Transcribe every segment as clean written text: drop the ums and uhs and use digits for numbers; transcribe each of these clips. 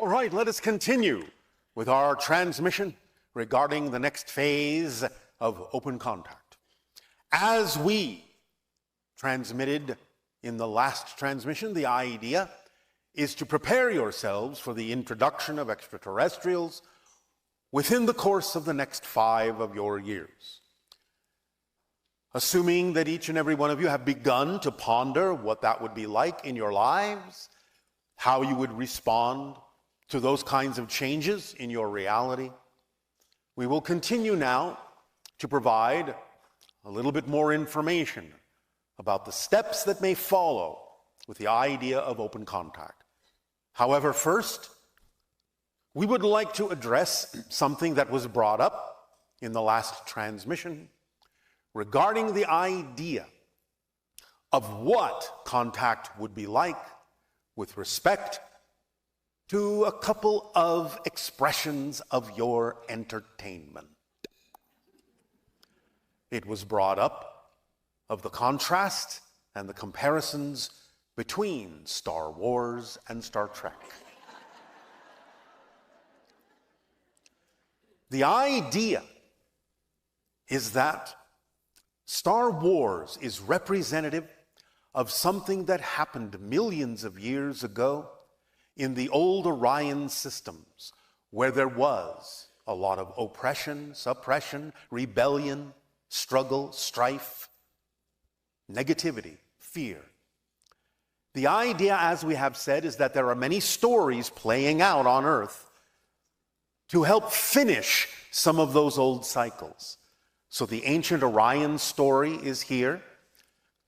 All right, let us continue with our transmission regarding the next phase of open contact. As we transmitted in the last transmission, the idea is to prepare yourselves for the introduction of extraterrestrials within the course of the next 5 of your years. Assuming that each and every one of you have begun to ponder what that would be like in your lives, how you would respond to those kinds of changes in your reality, we will continue now to provide a little bit more information about the steps that may follow with the idea of open contact. However, first, we would like to address something that was brought up in the last transmission regarding the idea of what contact would be like with respect to a couple of expressions of your entertainment. It was brought up of the contrast and the comparisons between Star Wars and Star Trek. The idea is that Star Wars is representative of something that happened millions of years ago in the old Orion systems, where there was a lot of oppression, suppression, rebellion, struggle, strife, negativity, fear. The idea, as we have said, is that there are many stories playing out on Earth to help finish some of those old cycles. So the ancient Orion story is here,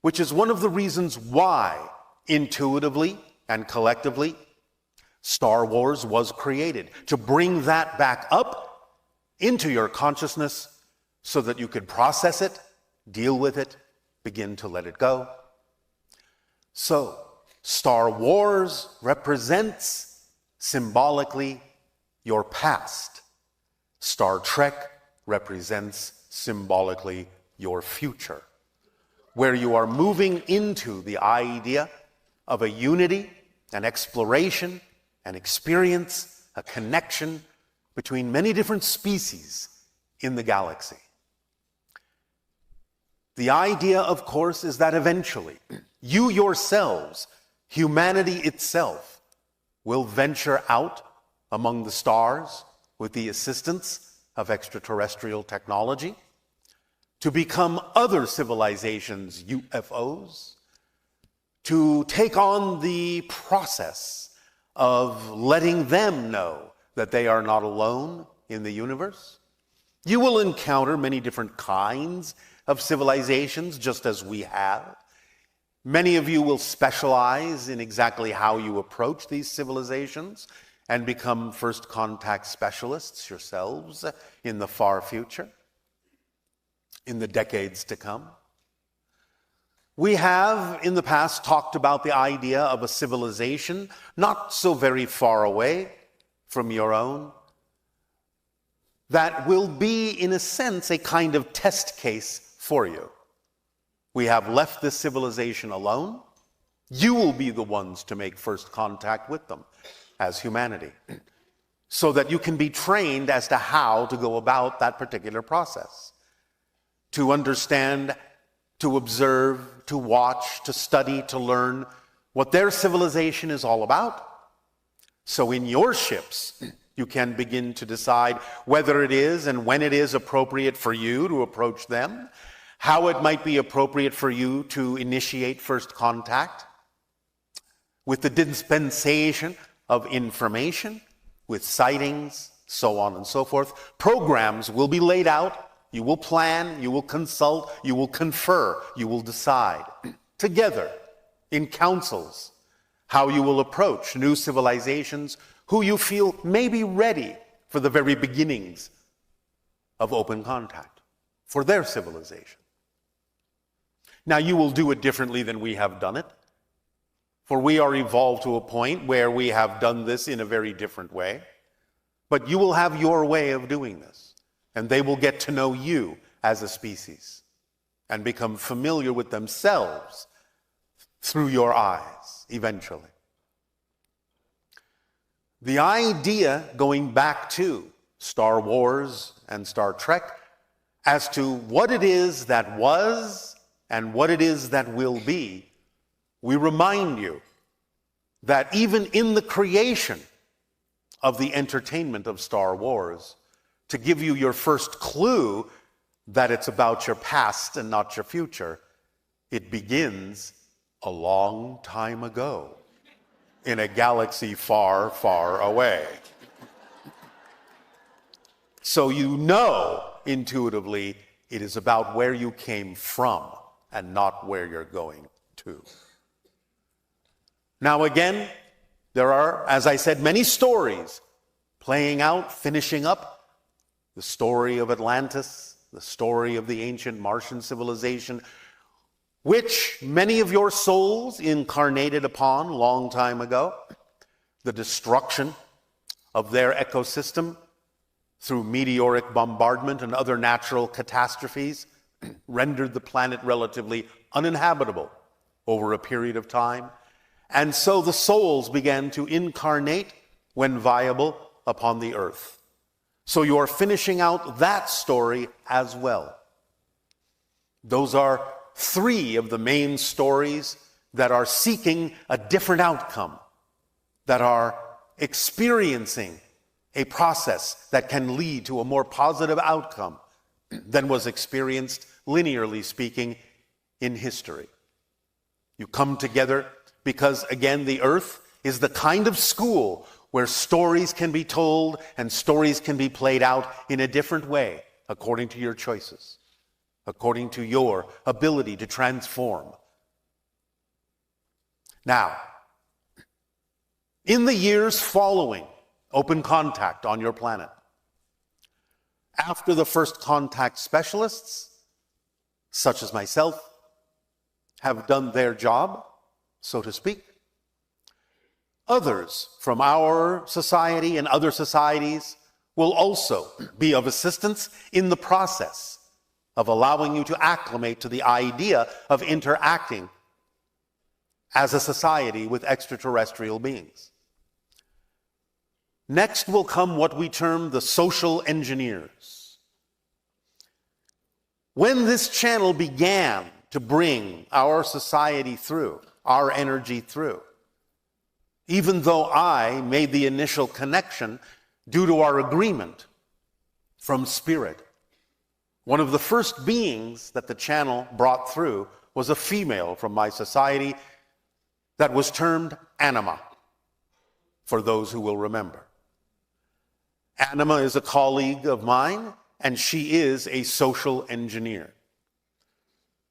which is one of the reasons why, intuitively and collectively, Star Wars was created, to bring that back up into your consciousness so that you could process it, deal with it, begin to let it go. So, Star Wars represents symbolically your past. Star Trek represents symbolically your future, where you are moving into the idea of a unity, an exploration, an experience, a connection between many different species in the galaxy. The idea, of course, is that eventually you yourselves, humanity itself, will venture out among the stars with the assistance of extraterrestrial technology to become other civilizations' UFOs, to take on the process of letting them know that they are not alone in the universe. You will encounter many different kinds of civilizations, just as we have. Many of you will specialize in exactly how you approach these civilizations and become first contact specialists yourselves in the far future, in the decades to come. We have in the past talked about the idea of a civilization not so very far away from your own that will be, in a sense, a kind of test case for you. We have left this civilization alone. You will be the ones to make first contact with them as humanity, so that you can be trained as to how to go about that particular process, to understand, to observe, to watch, to study, to learn what their civilization is all about. So in your ships, you can begin to decide whether it is and when it is appropriate for you to approach them, how it might be appropriate for you to initiate first contact with the dispensation of information, with sightings, so on and so forth. Programs will be laid out. You will plan, you will consult, you will confer, you will decide together in councils how you will approach new civilizations who you feel may be ready for the very beginnings of open contact for their civilization. Now, you will do it differently than we have done it, for we are evolved to a point where we have done this in a very different way, but you will have your way of doing this. And they will get to know you as a species and become familiar with themselves through your eyes, eventually. The idea, going back to Star Wars and Star Trek, as to what it is that was and what it is that will be, we remind you that even in the creation of the entertainment of Star Wars, to give you your first clue that it's about your past and not your future, it begins a long time ago in a galaxy far, far away. So you know intuitively it is about where you came from and not where you're going to. Now again, there are, as I said, many stories playing out, finishing up. The story of Atlantis, the story of the ancient Martian civilization, which many of your souls incarnated upon long time ago. The destruction of their ecosystem through meteoric bombardment and other natural catastrophes rendered the planet relatively uninhabitable over a period of time. And so the souls began to incarnate, when viable, upon the earth. So you are finishing out that story as well. Those are three of the main stories that are seeking a different outcome, that are experiencing a process that can lead to a more positive outcome than was experienced, linearly speaking, in history. You come together because, again, the earth is the kind of school where stories can be told and stories can be played out in a different way, according to your choices, according to your ability to transform. Now, in the years following open contact on your planet, after the first contact specialists, such as myself, have done their job, so to speak, others from our society and other societies will also be of assistance in the process of allowing you to acclimate to the idea of interacting as a society with extraterrestrial beings. Next will come what we term the social engineers. When this channel began to bring our society through, our energy through, even though I made the initial connection due to our agreement from spirit, one of the first beings that the channel brought through was a female from my society that was termed Anima, for those who will remember. Anima is a colleague of mine, and she is a social engineer.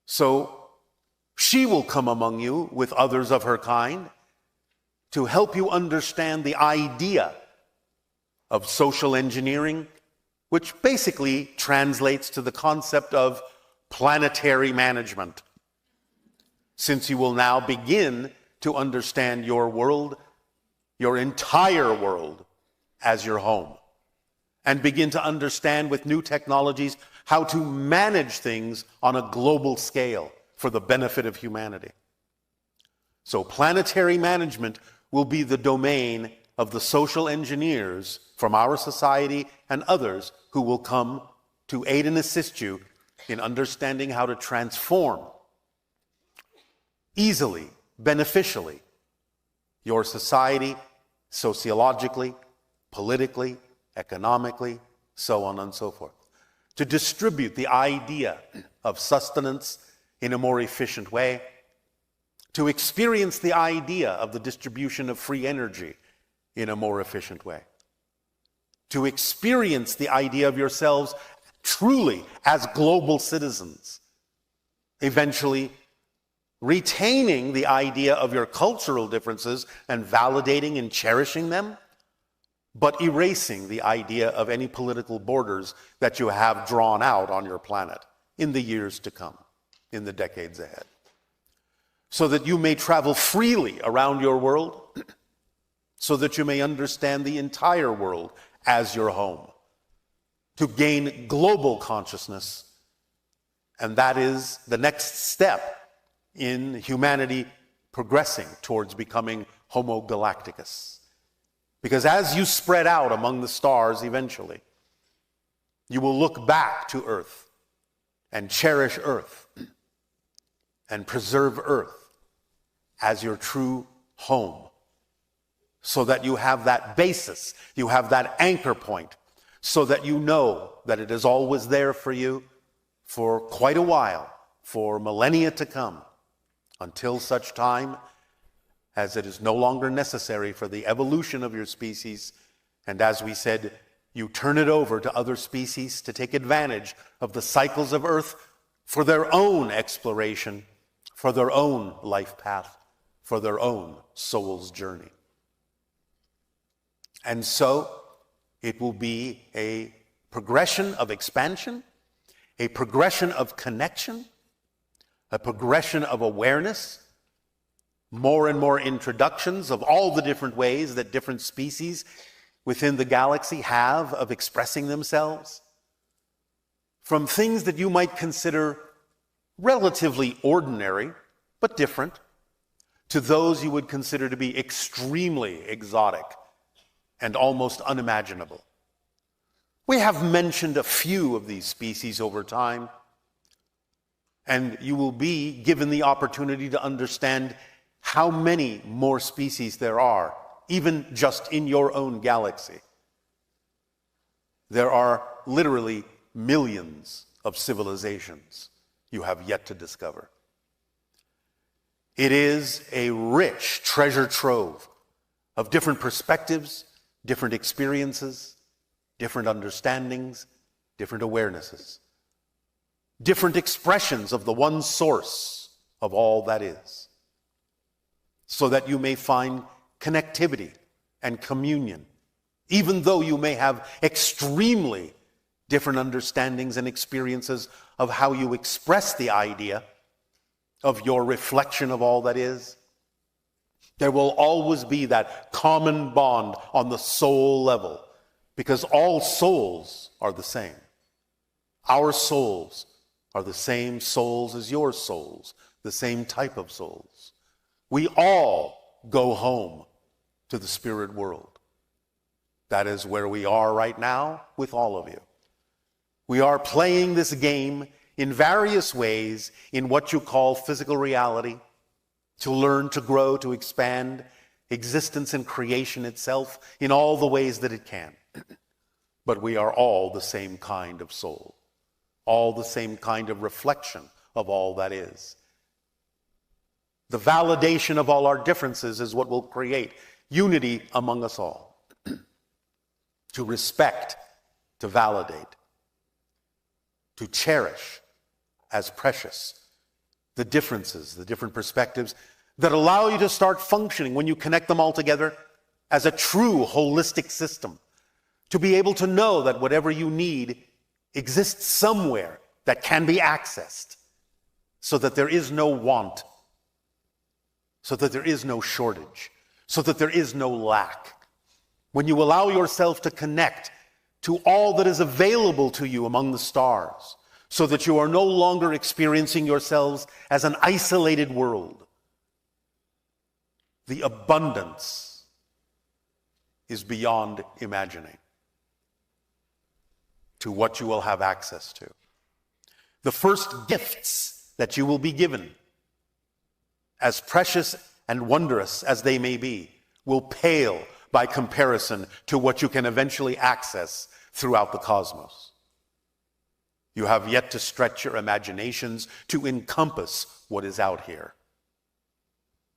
So she will come among you with others of her kind to help you understand the idea of social engineering, which basically translates to the concept of planetary management, since you will now begin to understand your world, your entire world, as your home, and begin to understand with new technologies how to manage things on a global scale for the benefit of humanity. So planetary management will be the domain of the social engineers from our society and others who will come to aid and assist you in understanding how to transform easily, beneficially, your society, sociologically, politically, economically, so on and so forth. To distribute the idea of sustenance in a more efficient way, to experience the idea of the distribution of free energy in a more efficient way, to experience the idea of yourselves truly as global citizens, eventually retaining the idea of your cultural differences and validating and cherishing them, but erasing the idea of any political borders that you have drawn out on your planet in the years to come, in the decades ahead, so that you may travel freely around your world, so that you may understand the entire world as your home, to gain global consciousness. And that is the next step in humanity progressing towards becoming Homo Galacticus, Because as you spread out among the stars eventually, you will look back to Earth and cherish Earth and preserve Earth as your true home, so that you have that basis, you have that anchor point, so that you know that it is always there for you for quite a while, for millennia to come, until such time as it is no longer necessary for the evolution of your species. And as we said, you turn it over to other species to take advantage of the cycles of Earth for their own exploration, for their own life path, for their own soul's journey. And so it will be a progression of expansion, a progression of connection, a progression of awareness, more and more introductions of all the different ways that different species within the galaxy have of expressing themselves, from things that you might consider relatively ordinary but different, to those you would consider to be extremely exotic and almost unimaginable. We have mentioned a few of these species over time, and you will be given the opportunity to understand how many more species there are, even just in your own galaxy. There are literally millions of civilizations you have yet to discover. It is a rich treasure trove of different perspectives, different experiences, different understandings, different awarenesses, different expressions of the one source of all that is, so that you may find connectivity and communion, even though you may have extremely different understandings and experiences of how you express the idea of your reflection of all that is. There will always be that common bond on the soul level, because all souls are the same. Our souls are the same souls as your souls, the same type of souls. We all go home to the spirit world. That is where we are right now with all of you. We are playing this game in various ways in what you call physical reality, to learn, to grow, to expand existence and creation itself in all the ways that it can. But we are all the same kind of soul, all the same kind of reflection of all that is. The validation of all our differences is what will create unity among us all. To respect, to validate, to cherish as precious the differences, the different perspectives that allow you to start functioning when you connect them all together as a true holistic system. To be able to know that whatever you need exists somewhere that can be accessed, so that there is no want, so that there is no shortage, so that there is no lack. When you allow yourself to connect to all that is available to you among the stars, so that you are no longer experiencing yourselves as an isolated world, the abundance is beyond imagining to what you will have access to. The first gifts that you will be given, as precious and wondrous as they may be, will pale by comparison to what you can eventually access throughout the cosmos. You have yet to stretch your imaginations to encompass what is out here.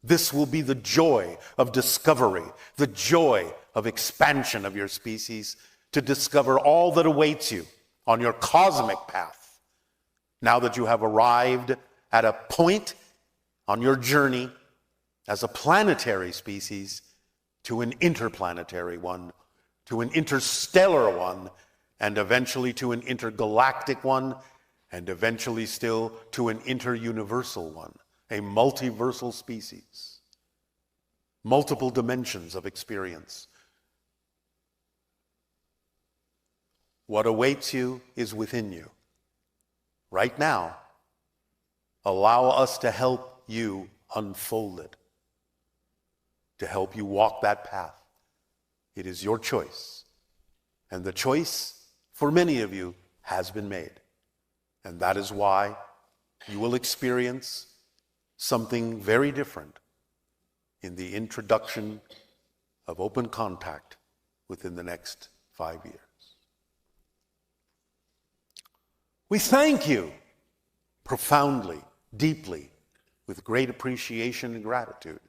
This will be the joy of discovery, the joy of expansion of your species, to discover all that awaits you on your cosmic path, now that you have arrived at a point on your journey as a planetary species to an interplanetary one, to an interstellar one, and eventually to an intergalactic one, and eventually still to an interuniversal one, a multiversal species, multiple dimensions of experience. What awaits you is within you. Right now, allow us to help you unfold it, to help you walk that path It is your choice. And the choice, for many of you, has been made. And that is why you will experience something very different in the introduction of open contact within the next 5 years. We thank you profoundly, deeply, with great appreciation and gratitude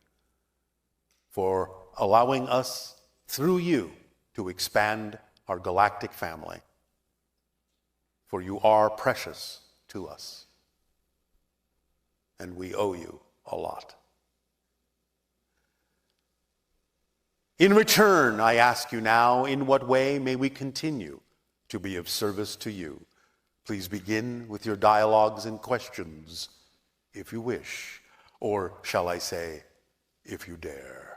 for allowing us, through you, to expand our galactic family. For you are precious to us, and we owe you a lot. In return, I ask you now, in what way may we continue to be of service to you? Please begin with your dialogues and questions, if you wish, or shall I say, if you dare.